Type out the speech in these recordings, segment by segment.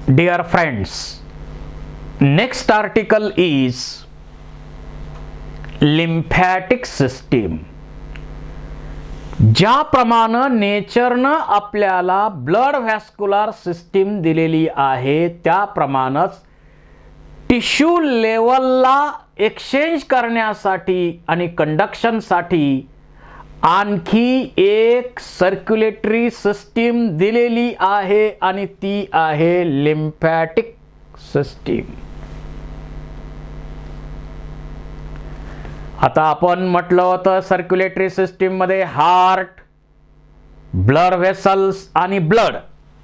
Dear friends, next article is lymphatic system. ज्याप्रमाणे नेचरनं आपल्याला blood vascular system दिलेली आहे त्याप्रमाणेच टिश्यू लेवलला एक्सचेंज करण्यासाठी आणि कंडक्शनसाठी आणखी एक सर्क्युलेटरी सिस्टीम दिलेली आहे आणि ती आहे लिम्फॅटिक सिस्टीम. आता आपण म्हटलं होतं सर्क्युलेटरी सिस्टीम मध्ये हार्ट, ब्लड व्हेसल्स आणि ब्लड,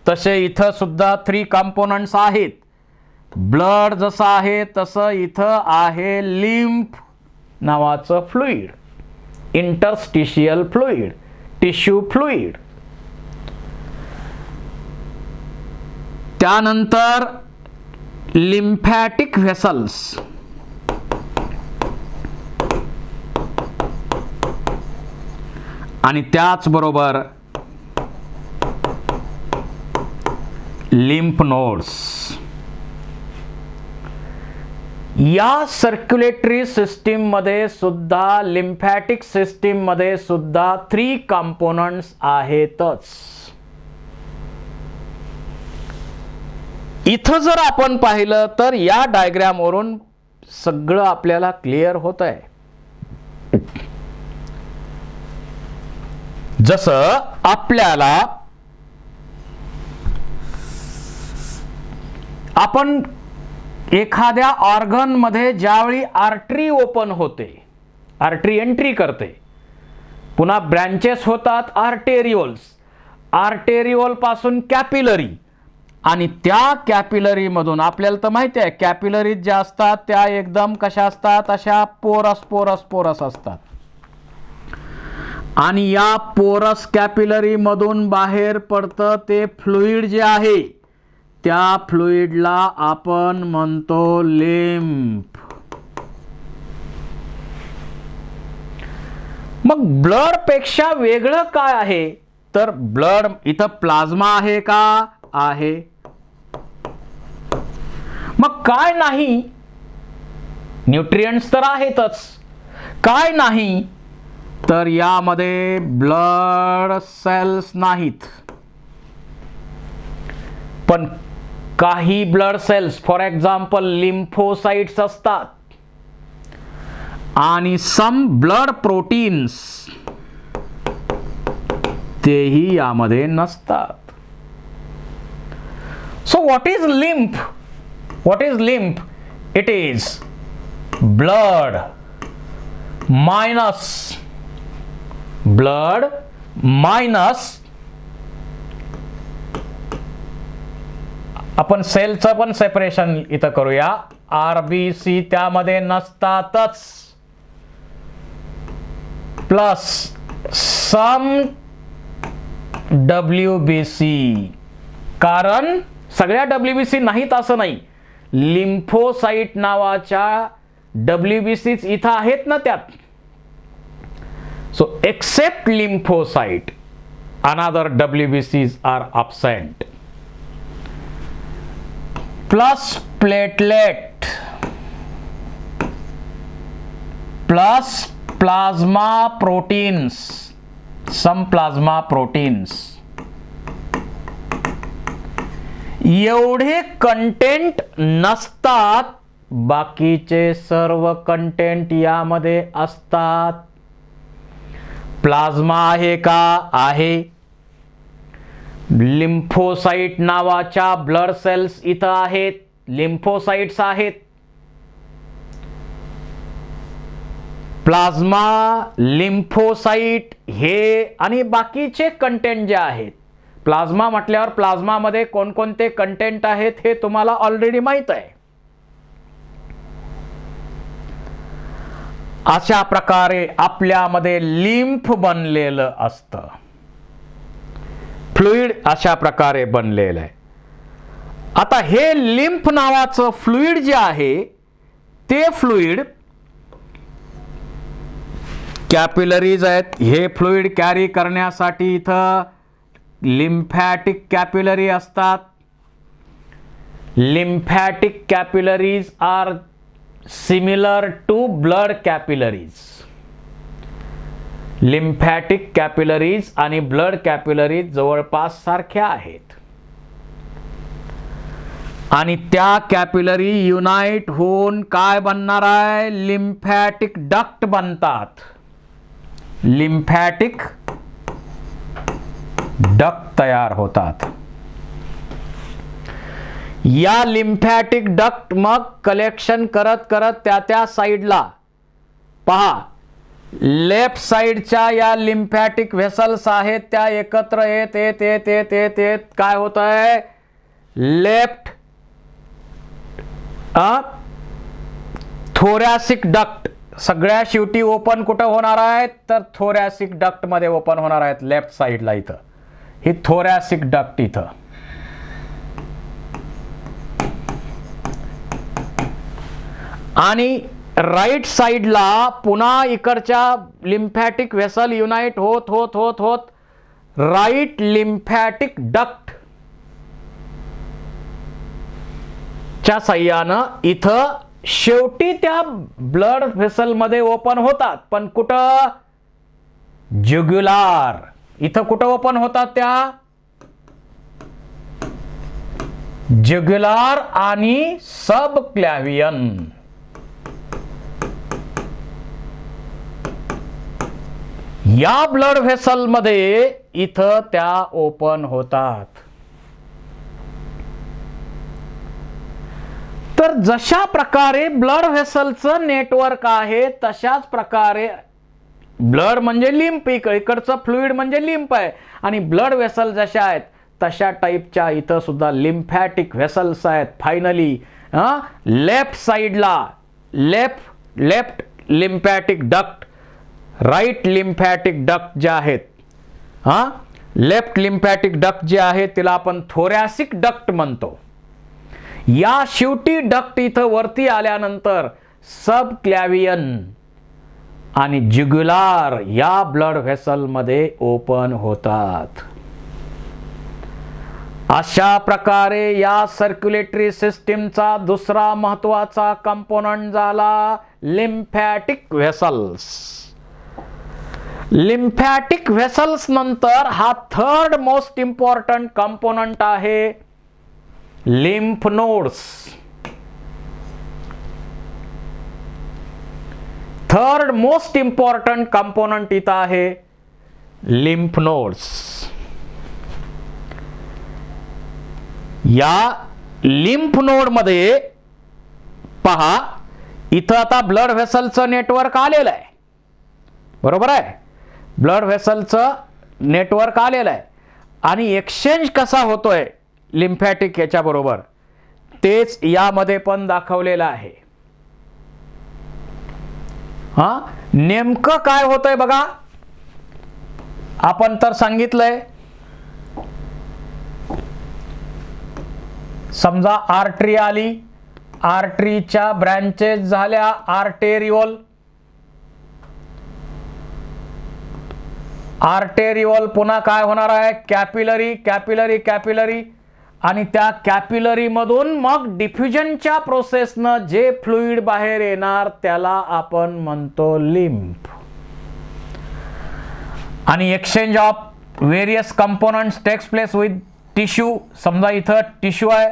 तसे इथं सुद्धा 3 कंपोनंट्स आहेत. ब्लड जसं आहे तसं इथं आहे लिम्फ नावाचं fluid, interstitial fluid, tissue fluid. त्यानंतर लिम्फॅटिक व्हेसल्स, आणि त्याचबरोबर लिम्फ नोड्स. या सर्क्युलेटरी सिस्टीम मध्ये सुद्धा, लिम्फॅटिक सिस्टीम मध्ये सुद्धा 3 कंपोनंट्स आहेतच. इथं जर आपण पाहिलं तर या डायग्राम वरून सगळं आपल्याला क्लिअर होत आहे. जसं आपल्याला आपण एखाद्या ऑर्गन मध्ये ज्यावेळी आर्टरी ओपन होते, आर्टरी एंट्री करते, पुन्हा ब्रँचेस होतात आर्टेरिओल्स, आर्टेरिओल पासून कॅपिलरी, आणि त्या कॅपिलरी मधून आपल्याला तर माहिती आहे कॅपिलरीज ज्या असतात त्या एकदम कशा असतात, अशा पोरस पोरस पोरस असतात. आणि या पोरस कॅपिलरी मधून बाहेर पडतं ते फ्लुइड जे आहे, त्या फ्लुइडला आपण म्हणतो लिम्फ. मग ब्लड पेक्षा वेगळं काय आहे तर ब्लड इथं प्लाझ्मा आहे का? आहे. मग काय नाही? न्यूट्रिएंट्स तर आहेतच. काय नाही तर यामध्ये ब्लड सेल्स नाहीत, पण काही blood cells for example lymphocytes असतात, आणि सम ब्लड प्रोटीन्स तेही यामध्ये नसतात. So what is lymph? What is lymph? It is blood minus आपण सेलचं पण सेपरेशन इथं करूया. आरबीसी त्यामध्ये नसतातच, प्लस सम डब्ल्यूबीसी. कारण सगळ्या डब्ल्यूबीसी नाहीत असं नाही, लिम्फोसाइट नावाच्या डब्ल्यूबीसीच इथं आहेत ना त्यात. So except lymphocyte, another WBCs are absent. Plus platelet, plus plasma proteins, some plasma proteins. एवढे कंटेंट नसतात, बाकीचे सर्व कंटेंट यामध्ये असतात. प्लाझ्मा आहे का? आहे. लिम्फोसाइट नावाच्या ब्लड सेल्स इथं आहेत, लिम्फोसाइट्स आहेत. प्लाझ्मा, लिम्फोसाइट हे आणि बाकीचे कंटेंट जे आहेत. प्लाझ्मा म्हटल्यावर प्लाझ्मामध्ये कोणकोणते कंटेंट आहेत हे तुम्हाला ऑलरेडी माहित आहे. अशा प्रकारे आपल्यामध्ये लिम्फ बनलेलं असतं, फ्लुइड अशा प्रकारे बनलेलं आहे. आता हे लिम्फ नावाचं फ्लुइड जे आहे ते फ्लुइड कॅपिलरीज आहेत. हे फ्लुइड कॅरी करण्यासाठी इथं लिम्फॅटिक कॅपिलरी असतात. lymphatic capillaries are similar to blood capillaries. lymphatic capillaries आणि blood capillaries जवळपास सारख्या आहेत आणि त्या कॅपिलरी युनाइट होऊन काय बनणार आहे? लिम्फॅटिक डक्ट बनतात. लिम्फॅटिक डक्ट तयार होतात. या लिम्फॅटिक डक्ट मग कलेक्शन करत करत त्या साइडला पहा, लेफ्ट साइडच्या या लिम्फॅटिक व्हेसल्स आहेत त्या एकत्र येत काय होत आहे? लेफ्ट थोरॅसिक डक्ट सगळ्या शेवटी ओपन कुठं होणार आहेत? तर थोरॅसिक डक्ट मध्ये ओपन होणार आहेत. लेफ्ट साइडला इथं ही थोरॅसिक डक्ट इथं. आणि राईट साइडला पुन्हा इकडच्या लिम्फॅटिक व्हेसल युनाइट होत होत होत होत राईट लिम्फॅटिक डक्ट च्या साह्यानं इथं शेवटी त्या ब्लड व्हेसल मध्ये ओपन होतात. पण कुठं? जुग्युलार. इथं कुठं ओपन होतात त्या? जुग्युलार आणि सब क्लॅव्हियन. या ब्लड व्हेसल मध्ये इथं त्या ओपन होतात. तर जशा प्रकारे ब्लड व्हेसलचं नेटवर्क आहे तशाच प्रकारे ब्लड म्हणजे लिम्फ, इकडचं फ्लुइड म्हणजे लिम्फ आहे आणि ब्लड व्हेसल जशा आहेत तशा टाईपच्या इथं सुद्धा लिम्फॅटिक व्हेसल्स आहेत. फायनली लेफ्ट साइडला left lymphatic duct, right lymphatic duct जे आहेत, लेफ्ट लिम्फॅटिक डक्ट जे आहे तिला आपण थोरॅसिक डक्ट म्हणतो. या शेवटी डक्ट इथं वरती आल्यानंतर सब क्लॅव्हियन आणि जुग्युलार या ब्लड व्हेसल मध्ये ओपन होतात. अशा प्रकारे या सर्क्युलेटरी सिस्टीमचा दुसरा महत्वाचा कंपोनंट झाला लिम्फॅटिक व्हेसल्स. लिम्फॅटिक व्हेसल्स नंतर हा थर्ड मोस्ट इम्पॉर्टंट कंपोनंट आहे lymph nodes. Third most important component इथं आहे लिम्फ नोड्स. या लिम्फ नोड मध्ये पहा, इथं आता ब्लड व्हेसलचं नेटवर्क आलेलं आहे. बरोबर आहे? ब्लड व्हेसलचं नेटवर्क आलेलं आहे आणि एक्सचेंज कसा होतोय लिम्फॅटिक याच्या बरोबर तेच यामध्ये पण दाखवलेलं आहे. नेमकं काय होतंय बघा. आपण तर सांगितलंय, समजा आर्टरी आली, आर्टरीच्या ब्रँचेस झाल्या आर्टेरिओल. आर्टेरिओल पुन्हा काय होणार आहे? कॅपिलरी, कॅपिलरी, कॅपिलरी आणि त्या कॅपिलरी मधून मग डिफ्युजनच्या प्रोसेसनं जे फ्लुइड बाहेर येणार त्याला आपण म्हणतो लिम्फ. आणि exchange of various components takes place with tissue. समजा इथं टिश्यू आहे,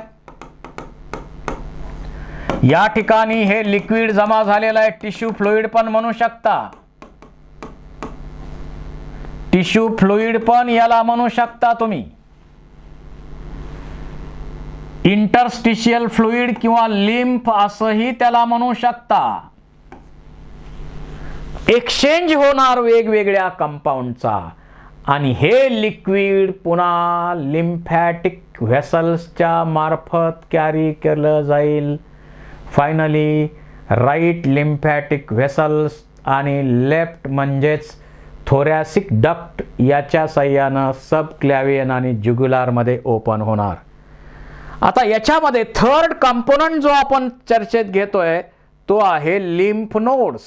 या ठिकाणी हे लिक्विड जमा झालेलं आहे, टिश्यू फ्लुइड पण म्हणू शकता. टिश्यू फ्लुइड पण याला म्हणू शकता तुम्ही. इंटरस्टिशियल फ्लुइड किंवा लिम्फ असंही त्याला म्हणू शकता. एक्सचेंज होणार वेगवेगळ्या कंपाऊंडचा आणि हे लिक्विड पुन्हा लिम्फॅटिक व्हेसल्सच्या मार्फत कॅरी केलं जाईल. फायनली राईट लिम्फॅटिक व्हेसल्स आणि लेफ्ट म्हणजेच थोरॅसिक डक्ट याच्या साह्यानं सब क्लॅव्हियन आणि जुग्युलार मध्ये ओपन होणार. आता याच्यामध्ये थर्ड कंपोनंट जो आपण चर्चेत घेतोय तो आहे lymph nodes.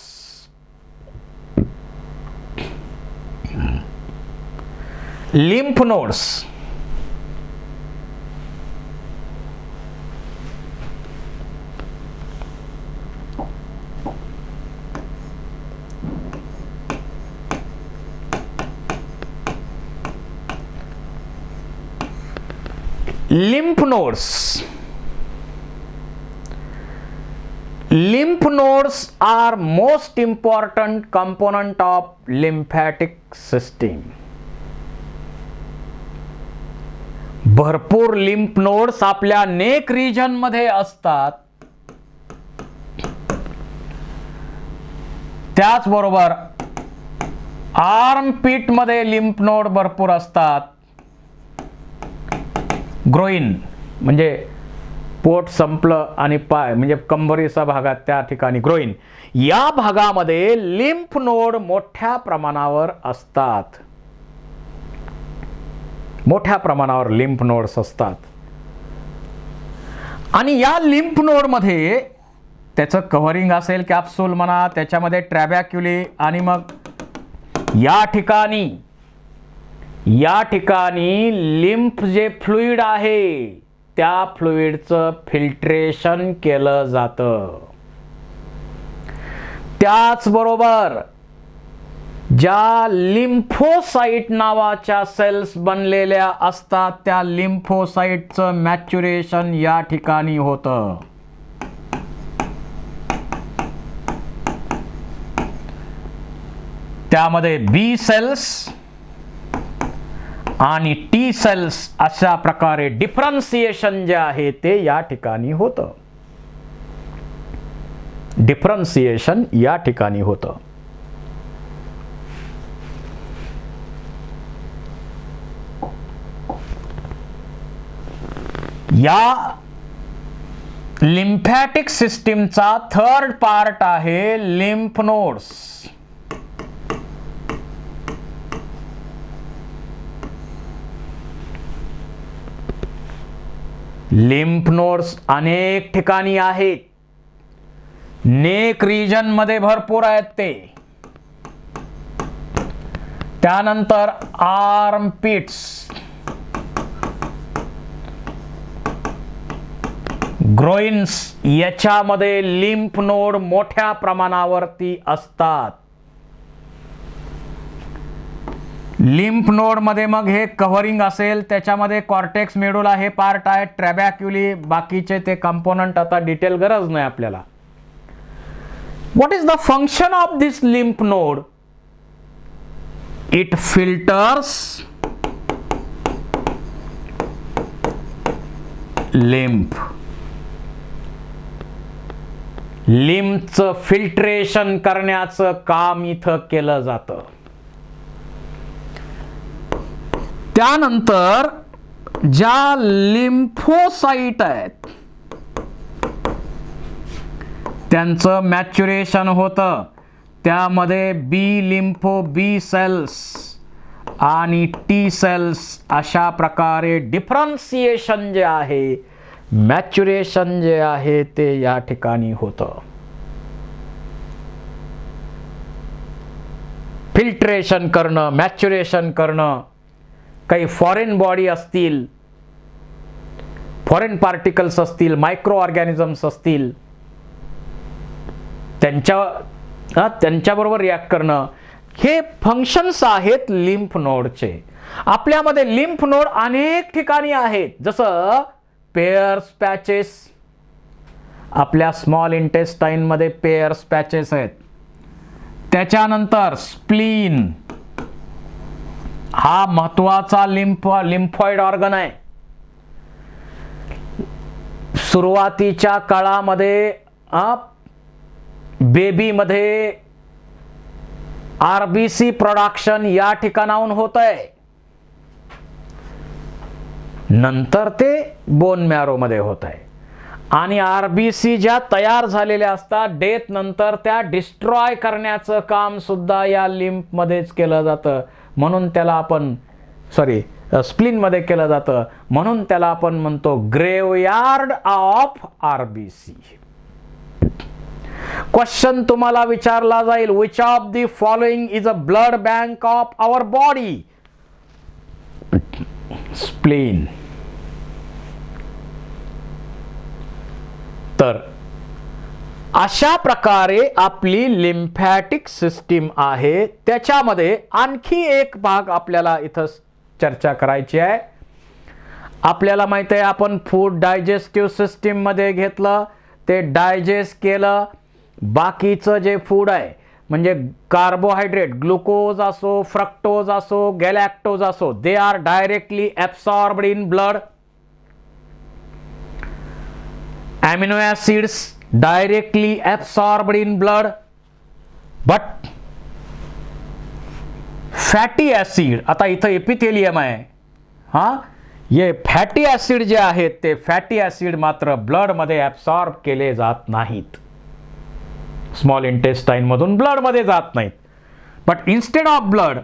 Lymph nodes lymph nodes. Lymph nodes are most important component of lymphatic system. भरपूर लिम्फ नोड्स आपल्या नेक रिजन मध्ये असतात. त्याचबरोबर आर्मपिट मध्ये लिम्फ नोड भरपूर असतात. ग्रोइन म्हणजे पोट संपलं आणि पाय म्हणजे कंबरीचा भागात त्या ठिकाणी ग्रोइन या भागामध्ये लिम्फ नोड मोठ्या प्रमाणावर असतात. मोठ्या प्रमाणावर लिम्फ नोड्स असतात. आणि या लिम्फ नोड मध्ये त्याचं कव्हरिंग असेल कॅप्सूल म्हणा, त्याच्यामध्ये ट्रॅबॅक्युली आणि मग या ठिकाणी लिम्फ जे फ्लुइड आहे त्या फ्लुइडचं फिल्ट्रेशन केलं जातं. त्याचबरोबर ज्या लिम्फोसाइट नावाच्या सेल्स बनलेल्या असतात त्या लिम्फोसाइटचं मॅच्युरेशन या ठिकाणी होतं. त्यामध्ये बी सेल्स आणि टी सेल्स अशा प्रकारे डिफरन्सिएशन जे आहे ते या ठिकाणी होतं. डिफरन्सिएशन या ठिकाणी होतं. या लिम्फॅटिक सिस्टीमचा थर्ड पार्ट आहे लिम्फ नोड्स. लिम्फ नोड्स अनेक ठिकाणी आहेत. नेक रिजन मध्ये भरपूर आहेत ते. त्यानंतर आर्मपिट्स, ग्रोइन्स याच्यामध्ये लिम्फ नोड मोठ्या प्रमाणावरती असतात. लिम्फ नोड मध्ये मग हे कव्हरिंग असेल, त्याच्यामध्ये कॉर्टेक्स मेडुला हे पार्ट आहे, ट्रॅबॅक्युली बाकीचे ते कंपोनंट आता डिटेल गरज नाही आपल्याला. What is the function of this lymph node? It filters lymph. लिम्फचं फिल्ट्रेशन करण्याचं काम इथं केलं जातं. त्यानंतर ज्या लिम्फोसाइट आहेत त्यांचं मॅच्युरेशन होतं. त्यामध्ये बी लिम्फो बी सेल्स आणि टी सेल्स अशा प्रकारे डिफरन्सिएशन जे आहे, मॅच्युरेशन जे आहे ते या ठिकाणी होतं. फिल्ट्रेशन करणं, मॅच्युरेशन करणं, काही फॉरेन बॉडी असतील, फॉरेन असतील, मायक्रो ऑर्गॅनिझम्स असतील, त्यांच्याबरोबर रिॲक्ट करणं, हे फंक्शन्स आहेत लिम्फ नोडचे. आपल्यामध्ये लिम्फ नोड अनेक ठिकाणी आहेत. जसं पेयर्स पॅचेस, आपल्या स्मॉल इंटेस्टाइन मध्ये पेयर्स पॅचेस आहेत. त्याच्यानंतर स्प्लीन हा महत्वाचा लिम्फॉइड ऑर्गन आहे. सुरुवातीच्या काळामध्ये बेबीमध्ये आरबीसी प्रोडक्शन या ठिकाणाहून होत आहे. नंतर ते बोन मॅरो मध्ये होत आहे. आणि आरबीसी ज्या तयार झालेल्या असतात डेथ नंतर त्या डिस्ट्रॉय करण्याचं काम सुद्धा या लिम्फ मध्येच केलं जातं. म्हणून त्याला आपण स्प्लीन मध्ये केलं जातं. म्हणून त्याला आपण म्हणतो ग्रेवयार्ड ऑफ आरबीसी. क्वेश्चन तुम्हाला विचारला जाईल, which of the following is a blood bank of our body? Spleen. तर अशा प्रकारे आपली लिम्फॅटिक सिस्टीम आहे. त्याच्यामध्ये आणखी एक भाग आपल्याला इथं चर्चा करायची आहे. आपल्याला माहिती आहे आपण फूड डायजेस्टिव्ह सिस्टीममध्ये घेतलं, ते डायजेस्ट केलं. बाकीचं जे फूड आहे म्हणजे कार्बोहायड्रेट, ग्लुकोज असो, फ्रक्टोज असो, गॅलॅक्टोज असो, they are directly absorbed in blood. Amino acids directly absorbed in blood. But fatty acid, आता इथं एपिथेलियम आहे हां, ये फॅटी ॲसिड जे आहेत ते फॅटी ॲसिड मात्र ब्लडमध्ये ॲब्सॉर्ब केले जात नाहीत, स्मॉल इंटेस्टाईन मधून ब्लडमध्ये जात नाहीत. But instead of blood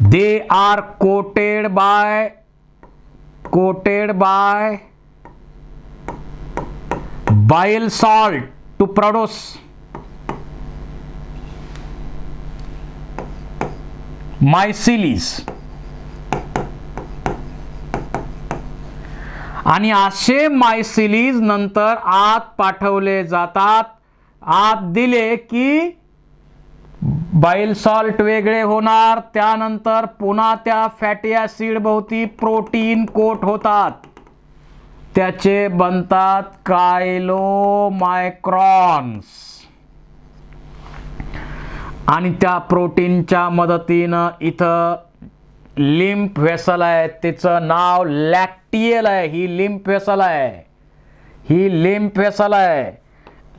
they are coated by bile salt to produce myceles. आणि असे मायसिलीज नंतर आत पाठवले जातात. आत दिले की बाईल सॉल्ट वेगळे होणार, त्यानंतर पुन्हा त्या फॅटी ॲसिड भोवती प्रोटीन कोट होतात, त्याचे बनतात कायलोमायक्रॉन्स. आणि त्या प्रोटीनच्या मदतीनं इथं लिम्फ व्हेसल आहे, तिचं नाव लॅक्टियल आहे. ही लिम्फ व्हेसल आहे,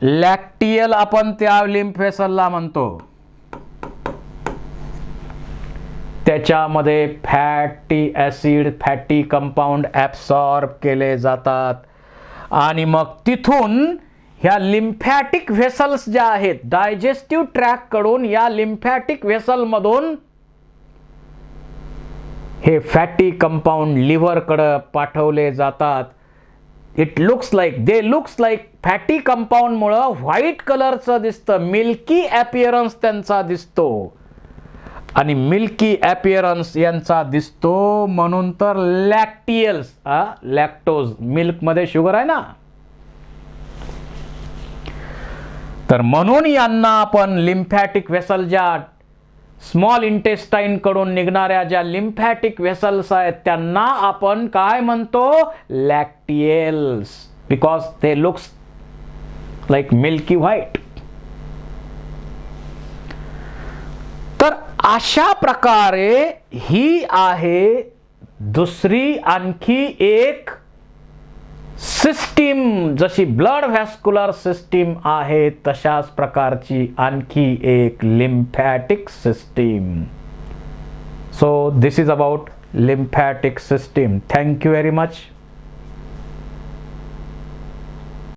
लॅक्टियल आपण त्या लिम्फ व्हेसलला म्हणतो. त्याच्यामध्ये fatty acid, fatty compound absorb केले जातात. आणि मग तिथून ह्या लिम्फॅटिक व्हेसल्स ज्या आहेत डायजेस्टिव्ह ट्रॅक कडून, या लिम्फॅटिक व्हेसलमधून हे फॅटी कंपाऊंड लिव्हरकडे पाठवले जातात. इट लुक्स लाईक फॅटी कंपाऊंडमुळं व्हाईट कलरचं दिसतं, मिल्की ॲपिअरन्स त्यांचा दिसतो. आणि मिल्की ॲपिअरन्स यांचा दिसतो म्हणून तर लॅक्टियल्स, लॅक्टोज, मिल्कमध्ये शुगर आहे ना, तर म्हणून यांना आपण लिम्फॅटिक व्हेसल, ज्या स्मॉल इंटेस्टाईन कडून निघणाऱ्या ज्या लिम्फॅटिक व्हेसल्स आहेत त्यांना आपण काय म्हणतो, lacteals, because they looks like milky white. तर अशा प्रकारे ही आहे दुसरी आणखी एक सिस्टीम. जशी ब्लड व्हॅस्क्युलर सिस्टीम आहे तशाच प्रकारची आणखी एक lymphatic system. So this is about lymphatic system. Thank you very much.